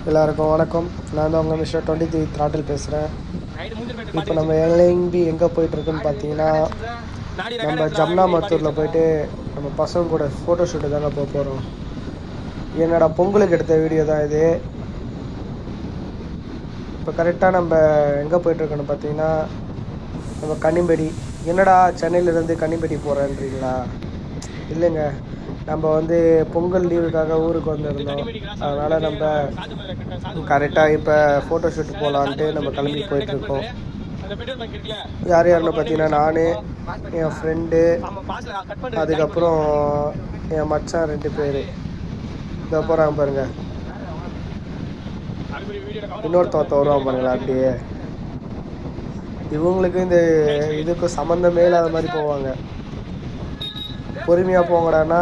எல்லாருக்கும் வணக்கம். நான் தான் உங்கள் மிஸ்டர் 23 த்ராட்டில் பேசுகிறேன். இப்போ நம்ம எல்என்பி எங்கே போயிட்டுருக்குன்னு பார்த்தீங்கன்னா, நம்ம ஜம்னாமத்தூரில் போயிட்டு நம்ம பசங்க கூட ஃபோட்டோ ஷூட்டு தாங்க போக போகிறோம். என்னோட பொங்கலுக்கு எடுத்த வீடியோ தான் இது. இப்போ கரெக்டாக நம்ம எங்கே போயிட்டுருக்கோன்னு பார்த்தீங்கன்னா, நம்ம கன்னிம்படி. என்னடா சென்னையிலேருந்து கன்னிம்படி போகிறேன்றீங்களா? இல்லைங்க, நம்ம பொங்கல் லீவுக்காக ஊருக்கு வந்திருந்தோம். அதனால் நம்ம கரெக்டாக இப்போ ஃபோட்டோ ஷூட் போகலான்ட்டு நம்ம கிளம்பி போயிட்டுருக்கோம். யார் யாருன்னு பார்த்தீங்கன்னா, நான், என் ஃப்ரெண்டு, அதுக்கப்புறம் என் மச்சான் 2 பேர் இதை போகிறாங்க பாருங்க. இன்னொருத்த வருவான் பாருங்களா. அப்படியே இவங்களுக்கு இந்த இதுக்கு சம்மந்தமே இல்லாத மாதிரி போவாங்க. பொறுமையாக போங்கடான்னா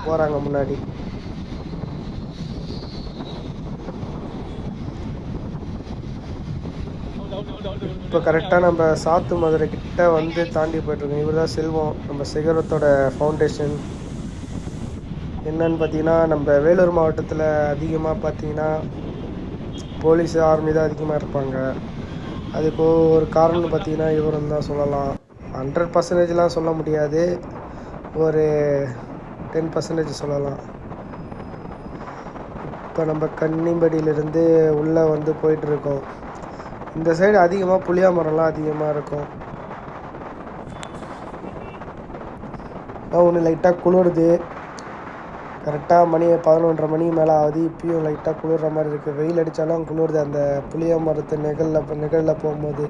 போகிறாங்க முன்னாடி. இப்போ கரெக்டாக நம்ம சாத்து மதுரை கிட்ட தாண்டி போய்ட்டுருக்கோம். இவர் தான் செல்வம், நம்ம சிகரத்தோட ஃபவுண்டேஷன். என்னன்னு பார்த்தீங்கன்னா, நம்ம வேலூர் மாவட்டத்தில் அதிகமாக பார்த்தீங்கன்னா போலீஸு ஆர்மி தான் அதிகமாக இருப்பாங்க. அதுக்கு ஒரு காரணம்னு பார்த்தீங்கன்னா இவரும் தான் சொல்லலாம். 100% சொல்ல முடியாது, ஒரு 10% சொல்லலாம். இப்போ நம்ம கன்னிம்படியிலேருந்து உள்ளே போயிட்டுருக்கோம். இந்த சைடு அதிகமாக புளியா மரம்லாம் அதிகமாக இருக்கும். ஒன்று லைட்டாக குளிருது. கரெக்டாக மணி 11:30 மணி மேலே ஆகுது. இப்பயும் லைட்டாக குளிர்ற மாதிரி இருக்குது. வெயில் அடித்தாலும் குளிருது அந்த புளியா மரத்து நிழலில் போகும்போது.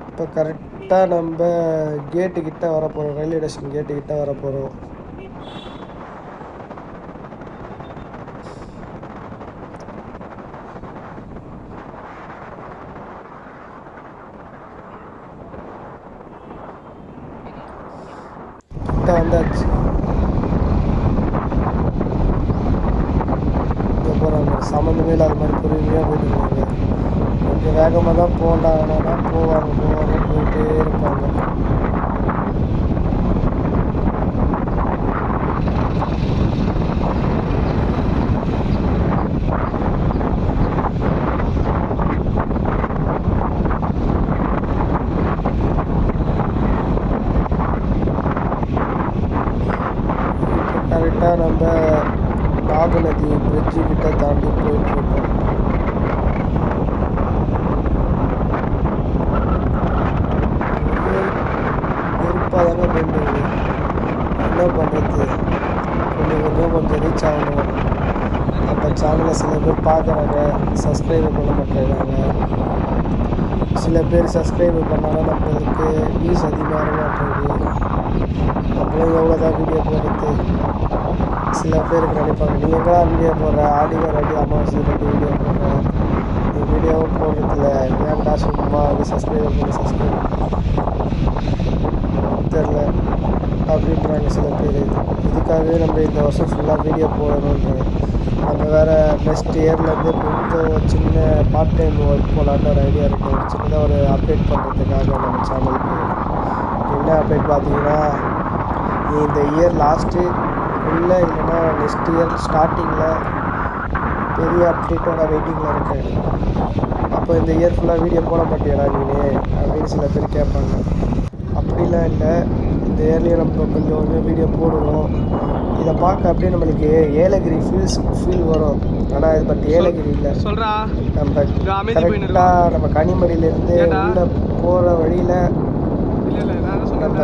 இப்போ கரெக்டாக நம்ம கேட்டுக்கிட்ட வரப்போகிறோம். Railway station கேட்டுக்கிட்ட வரப்போகிறோம். கிட்ட வந்தாச்சு. இங்கே போகிறாங்க, சம்மந்தமே இல்லாத மாதிரி பொறுமையாக போயிட்டு இருக்காங்க. கொஞ்சம் வேகமாக தான் போகலான்னா போவாங்க போயிட்டே இருப்பாங்க. கரெக்டாக நம்ம நாகநதி பிரிட்ஜு கிட்ட தாண்டி போயிட்டுருக்கோம். வெறுப்பாக தாங்க போயிட்டு என்ன பண்ணுறது, கொஞ்சம் ரீச் ஆகணும். நம்ம சேனலை சில பேர் பார்க்குறாங்க, சப்ஸ்கிரைப் பண்ண மாட்டேங்கிறாங்க. சில பேர் சப்ஸ்கிரைப் பண்ணாலும் நம்மளுக்கு வியூஸ் அதிகமாக மாட்டேங்குது. நம்மளும் எவ்வளோ தான் வீடியோ போடுறது. சில பேருக்கு நினைப்பாங்க, நீ எங்கடா வீடியோ போடுற, ஆடியோ ரெடி அமாவாசை ரெடி வீடியோ போடுற, நீ வீடியோவும் போடுறதில்ல, ஏன்டா சும்மா சப்ஸ்கிரைப் தெரில அப்படின்றாங்க சில பேர். இதுக்காகவே நம்ம இந்த வருஷம் ஃபுல்லாக வீடியோ போடணுன்றாங்க. நம்ம வேறு நெக்ஸ்ட் இயர்லேருந்து கொஞ்சம் சின்ன பார்ட் டைம் ஒர்க் போகலான்னு ஒரு ஐடியா இருக்குது. சின்னதாக ஒரு அப்டேட் பண்ணுறதுக்காக நம்ம சேனலுக்கு. என்ன அப்டேட் பார்த்தீங்கன்னா, இந்த இயர் லாஸ்ட்டு இல்லை இல்லைன்னா நெக்ஸ்ட் இயர் ஸ்டார்டிங்கில் பெரிய அப்டேட்டோட வெயிட்டிங்கில் இருக்கேன். அப்போ இந்த இயர் ஃபுல்லாக வீடியோ போட மாட்டேடா நீ அப்படின்னு சில பேர் கேட்பாங்க. அப்படிலாம் இல்லை, இந்த இயர்லேயே நம்ம கொஞ்சம் வீடியோ போடுவோம். இதை பார்க்க அப்படியே நம்மளுக்கு ஏலகிரி ஃபீல் வரும். ஆனால் இது பட் ஏலகிரி இல்லை, நம்ம கரெக்டாக நம்ம கனிமடியிலேருந்து உள்ளே போகிற வழியில் நம்ம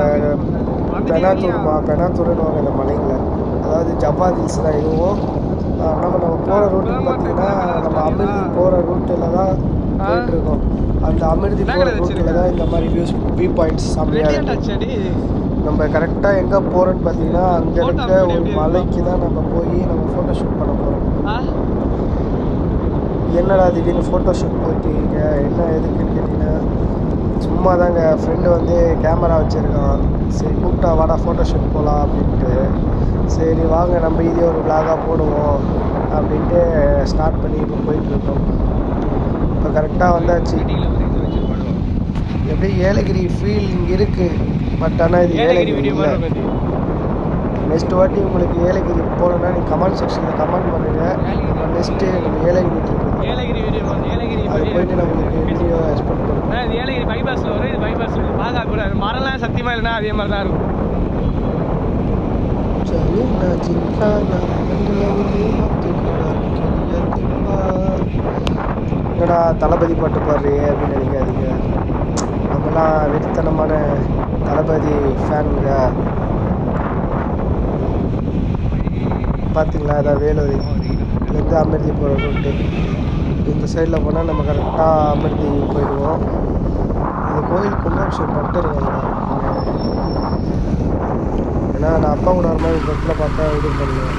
பெனாத்தூர்னு வாங்க இந்த மலைகளை, அதாவது ஜவ்வாது ஹில்ஸ் தான் இதுவும். நம்ம போகிற ரூட்டுன்னு பார்த்தீங்கன்னா நம்ம அமிர்தி போகிற ரூட்டில் தான் போயிட்டுருக்கோம். அந்த அமிர்தி போகிற ரூட்டில் தான் இந்த மாதிரி வியூ பாயிண்ட்ஸ் செம்மையாக இருக்குது. நம்ம கரெக்டாக எங்கே போகிறோன்னு பார்த்தீங்கன்னா, அங்கே இருக்க ஒரு மலைக்கு தான் நம்ம போய் நம்ம ஃபோட்டோ ஷூட் பண்ண போகிறோம். என்னடா திடீர்னு ஃபோட்டோ ஷூட் போயிட்டீங்க, என்ன எதுக்குன்னு கேட்டிங்கன்னா, சும்மா தாங்க ஃப்ரெண்டு கேமரா வச்சுருக்கான். சரி கூப்பிட்டா வாடா ஃபோட்டோ ஷூட் போகலாம் அப்படின்ட்டு. சரி வாங்க நம்ம இதே ஒரு விளாகாக போடுவோம் அப்படின்ட்டு ஸ்டார்ட் பண்ணி இப்போ போயிட்டுருக்கோம். இப்போ கரெக்டாக வந்தாச்சு. எப்படி ஏலகிரி ஃபீல் இங்கே இருக்குது. பட் ஆனால் இது ஏலகிரி இல்லை. நெக்ஸ்ட் வாட்டி உங்களுக்கு ஏலகிரி போகணுன்னா நீங்கள் கமெண்ட் செக்ஷனில் கமெண்ட் பண்ணுங்கள். நம்ம நெக்ஸ்ட்டு நம்ம ஏலகிரி ட்ரிப் அது போயிட்டு நம்மளுக்கு வீடியோ எக்ஸ்பெக்ட் பண்ணுறோம். இது ஏலகிரி பைபாஸில் வரும். இது பைபாஸில் பார்க்கக்கூடாது. மரம்லாம் சத்தியமாக இல்லைன்னா அதே மாதிரி தான் இருக்கும். என்னடா தளபதி பாட்டு பாடுறியே அப்படின்னு நினைக்காதீங்க. நம்மலாம் வெறித்தனமான தளபதி ஃபேனுங்க. பார்த்தீங்களா அதான் வேலூர்லேருந்து அமிர்தி போகிற ரூட்டு. இந்த சைடில் போனால் நம்ம கரெக்டாக அமிர்தி போயிடுவோம். இந்த கோயில் கும்பாபிஷேகம் பண்ணிட்டு இருக்காங்க. ஏன்னா நான் அப்பா கூட ஒரு மாதிரி இந்த இடத்துல பார்த்தா இது பண்ணுவேன்.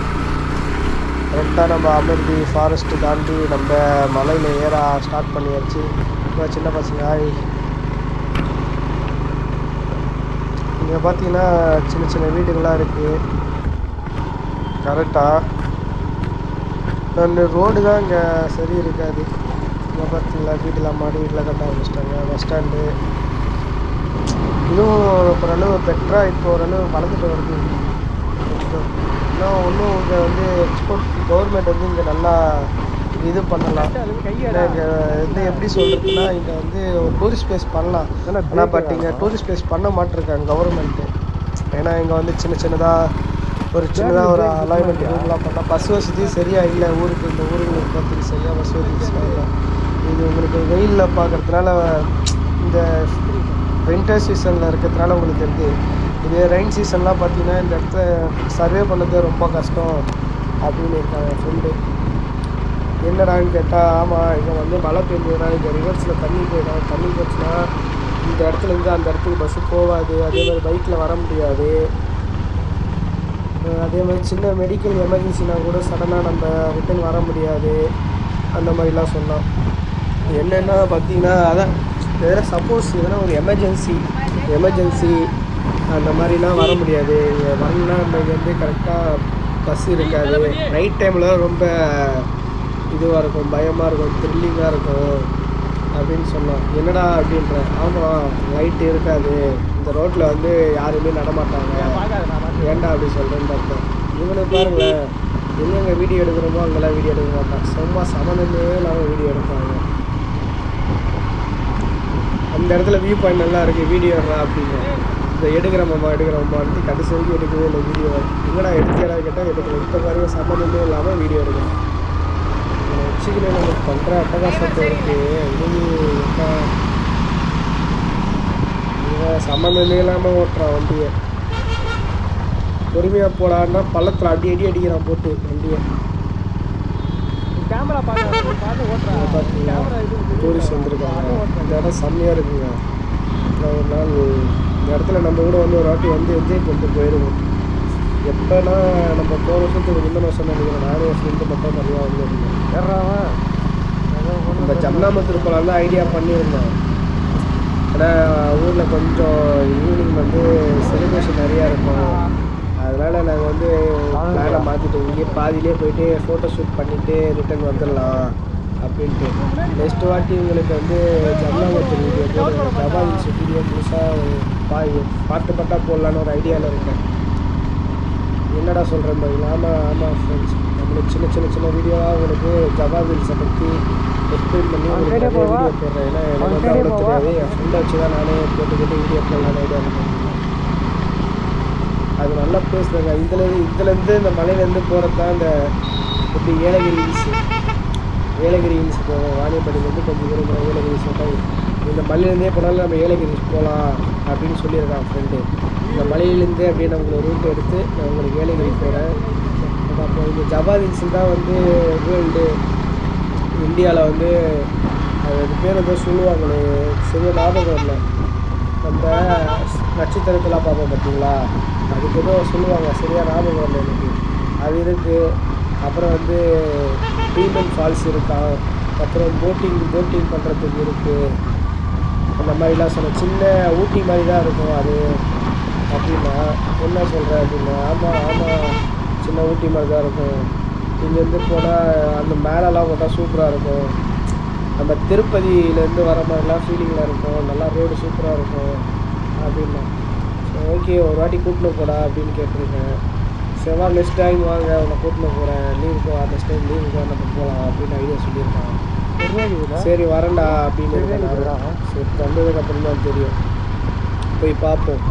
கரெக்டாக நம்ம அமிர்தி ஃபாரஸ்ட்டு தாண்டி நம்ம மலையில் ஏற ஸ்டார்ட் பண்ணியாச்சு. இப்போ சின்ன பசங்க இங்கே பார்த்தீங்கன்னா சின்ன சின்ன வீடுகள்லாம் இருக்குது. கரெக்டாக நான் ரோடு தான் இங்கே சரி இருக்காது. இங்கே பார்த்தீங்களா வீட்டெலாம் மாடி வீட்டில் கட்ட ஆரம்பிச்சிட்டாங்க. பஸ் ஸ்டாண்டு இதுவும் ஓரளவு பெட்டராக இப்போ ஓரளவு வளர்ந்துட்டு வருது. இன்னும் ஒன்றும் இங்கே வந்து எக்ஸ்போர்ட் கவர்மெண்ட் வந்து இங்கே நல்லா இது பண்ணலாம். இங்கே வந்து எப்படி சொல்கிறதுன்னா இங்கே வந்து ஒரு டூரிஸ்ட் பிளேஸ் பண்ணலாம். ஆனால் பட் இங்கே டூரிஸ்ட் பிளேஸ் பண்ண மாட்டிருக்காங்க கவர்மெண்ட்டு. ஏன்னா இங்கே வந்து சின்னதாக ஒரு அலைன்மெண்ட் ரூம்லாம் பண்ணால் பஸ் வசதியும் சரியாக இல்லை. ஊருக்கு இந்த ஊருக்கு பார்த்துக்கு சரியாக பஸ் வசதி இல்லை. இது உங்களுக்கு வெயிலில் பார்க்குறதுனால இந்த வின்டர் சீசனில் இருக்கிறதுனால உங்களுக்கு தெரியுது. இதே ரெயின் சீசன்லாம் பார்த்தீங்கன்னா இந்த இடத்த சர்வே பண்ணது ரொம்ப கஷ்டம் அப்படின்னு இருக்காங்க என் ஃப்ரெண்டு. என்னடான்னு கேட்டால் ஆமாம் இங்கே வந்து மழை பெஞ்சதுன்னா இந்த ரிவர்ஸில் தண்ணி போயிடும். தண்ணி போச்சுன்னா இந்த இடத்துலேருந்து அந்த இடத்துக்கு பஸ்ஸு போகாது. அதே மாதிரி பைக்கில் வர முடியாது. அதே மாதிரி சின்ன மெடிக்கல் எமர்ஜென்சினா கூட சடனாக நம்ம ரிட்டன் வர முடியாது. அந்த மாதிரிலாம் சொன்னோம். என்னென்னா பார்த்தீங்கன்னா அதான் எதனா சப்போஸ் எதனா ஒரு எமர்ஜென்சி அந்த மாதிரிலாம் வர முடியாது. வரணுன்னா நம்ம இங்கே வந்து கரெக்டாக பஸ் இருக்காது. நைட் டைமில் ரொம்ப இதுவாக இருக்கும், பயமாக இருக்கும், த்ரில்லிங்காக இருக்கும் அப்படின்னு சொன்னோம். என்னடா அப்படின்ற ஆமாம் லைட்டு இருக்காது. இந்த ரோட்டில் வந்து யாருமே நடமாட்டாங்க. ஏன்டா அப்படி சொல்கிறேன்னு பார்த்தேன். இவனை பாருங்களேன் எங்கெங்கே வீடியோ எடுக்கிறோமோ அங்கெல்லாம் வீடியோ எடுக்க மாட்டான். சும்மா சம்மந்தமே இல்லாமல் வீடியோ எடுப்பாங்க. அந்த இடத்துல வியூ பாயிண்ட் நல்லா இருக்குது வீடியோ எடுறா அப்படின்னு இந்த எடுக்கிறோம்மான்ட்டு கடைசி வரைக்கும் எடுக்கவே இல்லை வீடியோ. எங்கடா எடுத்தியடா கேட்டால் எடுக்கல. இப்போ பாருங்க சம்மந்தமே இல்லாமல் வீடியோ எடுக்கணும். வச்சுக்கணும் நமக்கு பண்ணுற அட்டகாசத்தை இருக்குது. சம்மந்தமே இல்லாமல் ஓட்டுறான் வண்டியை. பொறுமையாக போடான்னா பள்ளத்தில் அடி அடிக்கிறான் போட்டு வண்டியை. கேமரா பார்த்து பார்த்தீங்கன்னா டூரிஸ்ட் வந்துருக்காங்க. இந்த இடம் செம்மையாக இருக்குங்க. ஒரு நாள் இந்த இடத்துல நம்ம கூட வந்து ஒரு வாட்டி வந்து என்ஜாய் பண்ணிட்டு போயிடுவோம். எப்போனா நம்ம போன வருஷத்துக்கு முந்தின வருஷம் நினைக்கிறேன். நானே ஃப்ரெண்டு மட்டும் நிறையா வந்துருந்தேன். நம்ம ஜம்னாமத்தூர் போகலாம் தான் ஐடியா பண்ணியிருந்தோம். ஆனால் ஊரில் கொஞ்சம் ஈவினிங் வந்து செலிப்ரேஷன் நிறையா இருக்கும். அதனால் நாங்கள் வந்து பிளானை மாற்றிட்டு இங்கே பாதியிலே போயிட்டு ஃபோட்டோ ஷூட் பண்ணிவிட்டு ரிட்டன் வந்துடலாம் அப்படின்ட்டு. நெக்ஸ்ட் வாட்டி உங்களுக்கு வந்து ஜம்னாமத்தூர் வீடியோ ஜபாதி வீடியோ புதுசாக பாட்டாக போடலான்னு ஒரு ஐடியாவில் இருக்கேன். என்னடா சொல்கிறேன் பாருங்களா. ஆமாம் ஃப்ரெண்ட்ஸ் நம்மளுக்கு சின்ன வீடியோவாக உங்களுக்கு ஜபாதில்ஸை பற்றி எக்ஸ்பிளைன் பண்ணி உங்களுக்கு நிறைய வீடியோ போடுறேன். ஏன்னா எனக்கு வந்து அவ்வளோ தெரியாது. என் ஃப்ரெண்டை வச்சு தான் நானே கேட்டு வீடியோ போடலான்னு ஐடியா இருக்கேன். அது நல்லா பேசுகிறாங்க. இதுலேருந்து இந்த மலையிலேருந்து போகிறது தான் இந்த எப்படி ஏலகிரி ஹில்ஸ் போவோம். வாணியம்பாடியிலேருந்து கொஞ்சம் தூரம் ஏலகிரி ஹில்ஸ் இந்த மலையிலேருந்தே போனாலும் நம்ம ஏலகிரி ஹில்ஸ் போகலாம் அப்படின்னு சொல்லியிருக்கான் ஃப்ரெண்டு. இந்த மலையிலேருந்தே அப்படியே நான் உங்களுக்கு ரூட் எடுத்து நான் உங்களுக்கு ஏலகிரி போகிறேன். அப்போ இந்த ஜபாதி ஹில்ஸ் தான் வந்து வேர்ல்டு இந்தியாவில் வந்து அது பேர் வந்து சொல்லுவாங்களே சரியாக ஞாபகம் இல்லை. நம்ம நட்சத்திரத்தெல்லாம் பார்ப்போம் பார்த்தீங்களா, அதுக்கு ஏதோ சொல்லுவாங்க சரியாக ஞாபகம் இல்லை எனக்கு. அது இருக்குது. அப்புறம் வந்து பீமன் ஃபால்ஸ் இருக்கான். அப்புறம் போட்டிங் பண்ணுறதுக்கு இருக்குது. அந்த மாதிரிலாம் சொன்னேன். சின்ன ஊட்டி மாதிரி தான் இருக்கும் அது அப்படின்னா. என்ன சொல்கிறேன் அப்படின்னா ஆமாம் சின்ன ஊட்டி மாதிரி தான் இருக்கும். இங்கேருந்து போனால் அந்த மேலெலாம் போட்டால் சூப்பராக இருக்கும். நம்ம திருப்பதியிலேருந்து வர மாதிரிலாம் ஃபீலிங்கில் இருக்கும். நல்லா ரோடு சூப்பராக இருக்கும் அப்படின்னா ஓகே ஒரு வாட்டி கூட்டின்னு போடா அப்படின்னு கேட்டிருக்கேன். செவ்வா நெக்ஸ்ட் டைம் வாங்க உன்னை கூட்டின்னு போகிறேன், லீவுக்கு நெக்ஸ்ட் டைம் லீவுக்கு நம்ம போகலாம் அப்படின்னு ஐடியா சொல்லியிருக்கான். சரி வரேன்டா அப்படின்னு இருக்கேன். சரி வந்ததுக்கப்புறம் தான் தெரியும், போய் பார்ப்போம்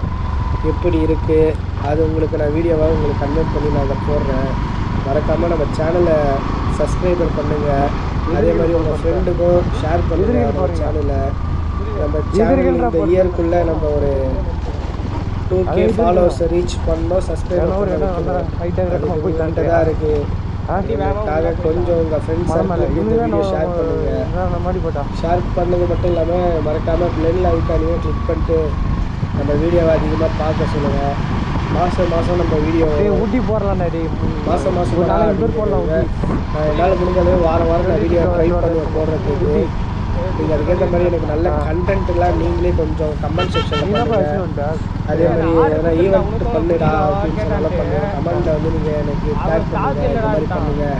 எப்படி இருக்குது. அது உங்களுக்கு நான் வீடியோவாக உங்களுக்கு கன்வெர்ட் பண்ணி நான் அதை போடுறேன். மறக்காமல் நம்ம சேனலை சப்ஸ்கிரைபர் பண்ணுங்கள். அதே மாதிரி உங்கள் ஃப்ரெண்டுக்கும் ஷேர் பண்ணுங்கள் நம்ம சேனலை. நம்ம சேனல் இந்த இயர்க்குள்ளே நம்ம ஒரு 2K ஃபாலோவர்ஸை ரீச் பண்ணோம். சப்ஸ்கிரைபர் பண்ணிட்டு தான் இருக்குது. அதுக்காக கொஞ்சம் உங்கள் ஃப்ரெண்ட்ஸ் வீடியோ ஷேர் பண்ணுங்கள். ஷேர் பண்ணது மட்டும் இல்லாமல் மறக்காமல் பெல் ஐக்கானையும் கிளிக் பண்ணிட்டு நம்ம வீடியோவை அதிகமாக பார்க்க சொல்லுங்கள். மாதம் நம்ம வீடியோ ஊட்டி போடலாம். மாதம் போடலாம். நான் என்னால் முடிஞ்சது வாரம் நான் வீடியோ ட்ரை பண்ணுவேன் போடுறதுக்கு. நீங்கள் அதுக்கேற்ற மாதிரி எனக்கு நல்ல கண்டென்ட்லாம் நீங்களே கொஞ்சம் கமெண்ட் செக்ஷனில் பண்ணுங்கள். அதே மாதிரி எதனா ஈவெண்ட் பண்ணுடா அப்படின்னு சொன்னாலும் பண்ணுங்கள். கமெண்ட்டில் வந்து நீங்கள் எனக்கு டேக் பண்ணுங்கள், இந்த மாதிரி பண்ணுங்கள்,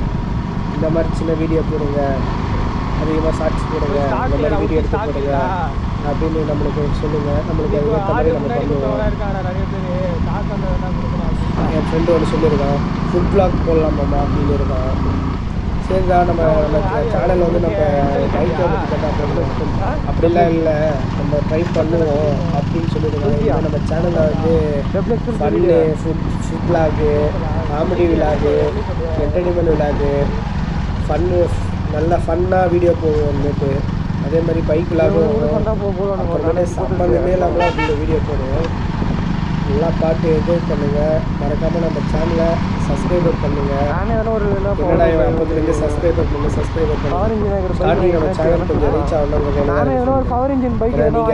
இந்த மாதிரி சின்ன வீடியோ போடுங்க, அதிகமாக ஷார்ட்ஸ் போடுங்க, இந்த மாதிரி வீடியோ எடுத்து போடுங்க அப்படின்னு நம்மளுக்கு சொல்லுங்கள். நம்மளுக்கு அதுக்கேற்ற மாதிரி நம்ம பண்ணுவோம். என் ஃப்ரெண்டு ஒன்று சொல்லியிருக்கான், ஃபுட் பிளாக் போடலாமாம்மா அப்படின்னு இருக்கான். சரிதா, நம்ம சேனல் வந்து நம்ம பைக்கை பற்றி கேட்டால் அப்படிலாம் இல்லை, நம்ம ட்ரை பண்ணுவோம் அப்படின்னு சொல்லியிருக்காங்க. நம்ம சேனலில் வந்து fun, food vlog, comedy vlog, entertainment vlog, fun, நல்லா ஃபன்னாக வீடியோ போடுவோம் வந்துட்டு. அதே மாதிரி பைக் விலாகும் அப்புறமேட்டு சம்பந்தமே இல்லாமல் அப்படி வீடியோ போடுவோம். நல்லா பார்த்து என்ஜாய் பண்ணுங்கள். மறக்காமல் நம்ம சேனலை சப்ஸ்கிரைபர் பண்ணுங்கள். என்னடா 52 சப்ஸ்கிரைபர் பண்ணுங்கள். ஸ்டார்டிங் நம்ம சேனல் கொஞ்சம் ரீச் ஆகணும்.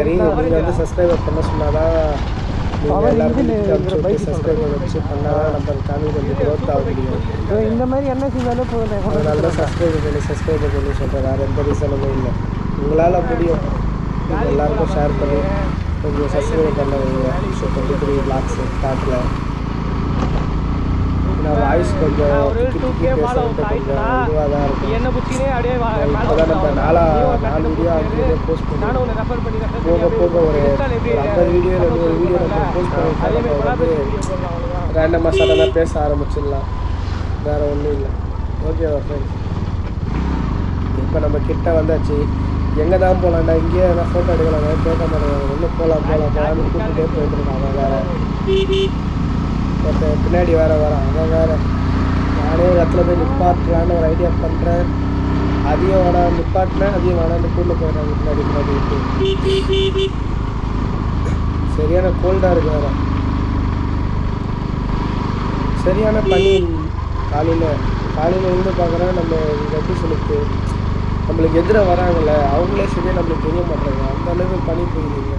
நீங்கள் வந்து சப்ஸ்கிரைபர் பண்ண சொன்னால் தான் நீங்கள் எல்லாருக்கும் சப்ஸ்கிரைபர் வச்சு பண்ணால் தான் நம்ம சேனல் கொஞ்சம் க்ரோத் ஆக முடியும். இந்த மாதிரி என்ன செஞ்சாலும் போதும். அதனால சப்ஸ்கிரைபர் பண்ணி சொல்கிறேன். வேறு எந்த ரீசனுமே இல்லை. உங்களால் முடியும். நீங்கள் எல்லாருக்கும் ஷேர் பண்ணி கொஞ்சம் சப்ஸ்கிரைப் பண்ண வைங்க. ஸோ 23 vlogs ஸ்டார்ட்டில் நான் வாய்ஸ் கொஞ்சம் பேசுகிறது கொஞ்சம் இதுவாக தான் இருக்கும். இப்போ தான் நம்ம 4 வீடியோ 5 வீடியோ போஸ்ட் பண்ணி போக ஒரு 50 வீடியோ 100 வீடியோ நம்ம போஸ்ட் பண்ணிட்டு ரேண்டமாக சடனாக பேச ஆரம்பிச்சிடலாம். வேறு ஒன்றும் இல்லை. ஓகேவா ஃப்ரெண்ட்ஸ், இப்போ நம்ம கிட்ட வந்தாச்சு. எங்கே தான் போகலாம்டா, இங்கேயே எதனா ஃபோட்டோ எடுக்கலாம், கேட்க மாட்டேங்க. ஒன்றும் போகலான்னு கூப்பிட்டே போயிட்டுருக்கான். அவன் வேறு ஒருத்தன் பின்னாடி வரான். அவன் வேறு நானே ஒரு இடத்துல போய் நிப்பாட்டலான்னு ஒரு ஐடியா பண்ணுறேன். அதையும் வேணாம் நிப்பாட்டினேன், அதையும் வேணான்னு கூப்பிட்டு போயிடுறாங்க பின்னாடி விட்டு. சரியான கோல்டாக இருக்கு வேறு. சரியான பனி. காலையில் இருந்து பார்க்குறேன். நம்ம இங்கே எப்படி சொல்லிட்டு நம்மளுக்கு எதிராக வராங்கல்ல, அவங்களே சரியாக நம்மளுக்கு தெரிய மாட்டாங்க. அந்த அளவுக்கு பனி போயிடுங்க.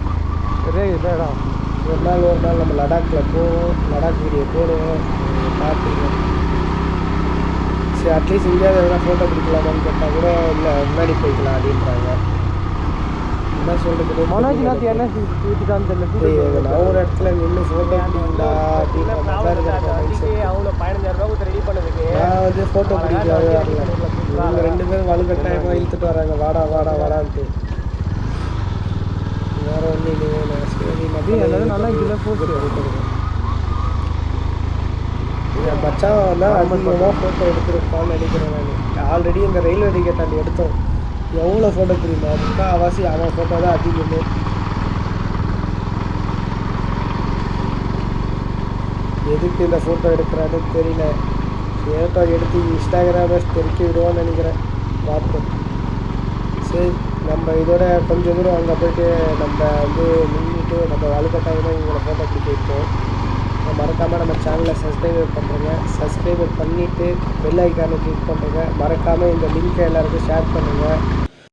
ஒரு நாள் நம்ம லடாக்கில் போவோம். லடாக் வீடியோ போடுவோம், பார்த்துருக்கோம். சரி அட்லீஸ்ட் இந்தியாவில் எதனா ஃபோட்டோ பிடிக்கலாமான்னு கேட்டால் கூட இல்லை, முன்னாடி போய்க்கலாம் அப்படின்றாங்க. என்ன சொல்கிறது, நான் ஒரு இடத்துல நின்று ஃபோட்டோ பிடிக்கலா அப்படின்னு நான் வந்து ஃபோட்டோ பிடிக்கவே வரல. இவங்க 2 பேரும் வலுக்கட்டாயமாக இழுத்துட்டு வராங்க, வாடான்ட்டு. வேறு ஒன்றும் இல்லைங்க. சரி நல்லா என் மச்சான் தான் அதிகமாக ஃபோட்டோ எடுத்துருப்பான்னு நினைக்கிறேன். நான் ஆல்ரெடி இந்த ரயில்வே டிக்கெட் எடுத்தோம். எவ்வளோ ஃபோட்டோ தெரியுமா, முக்கால்வாசி அவன் ஃபோட்டோ தான் அதிகமே. எதுக்கு இந்த ஃபோட்டோ எடுக்கிறான்னு தெரியல. ஃபோட்டோ எடுத்து இன்ஸ்டாகிராமை தெருக்கி விடுவான்னு நினைக்கிறேன். பார்ப்போம். சரி, நம்ம இதோட கொஞ்சம் தூரம் அங்கே போய்ட்டு நம்ம வந்து நின்றுட்டு நம்ம வலுக்கட்டாயமாக இவங்களை ஃபோட்டோ பிடிக்க வைப்போம். மறக்காமல் நம்ம சேனலை சப்ஸ்கிரைபர் பண்ணிவிட்டு பெல் ஐக்கானை கிளிக் பண்ணுங்கள். மறக்காமல் இந்த லிங்க்கை எல்லாருக்கும் ஷேர் பண்ணுங்கள்.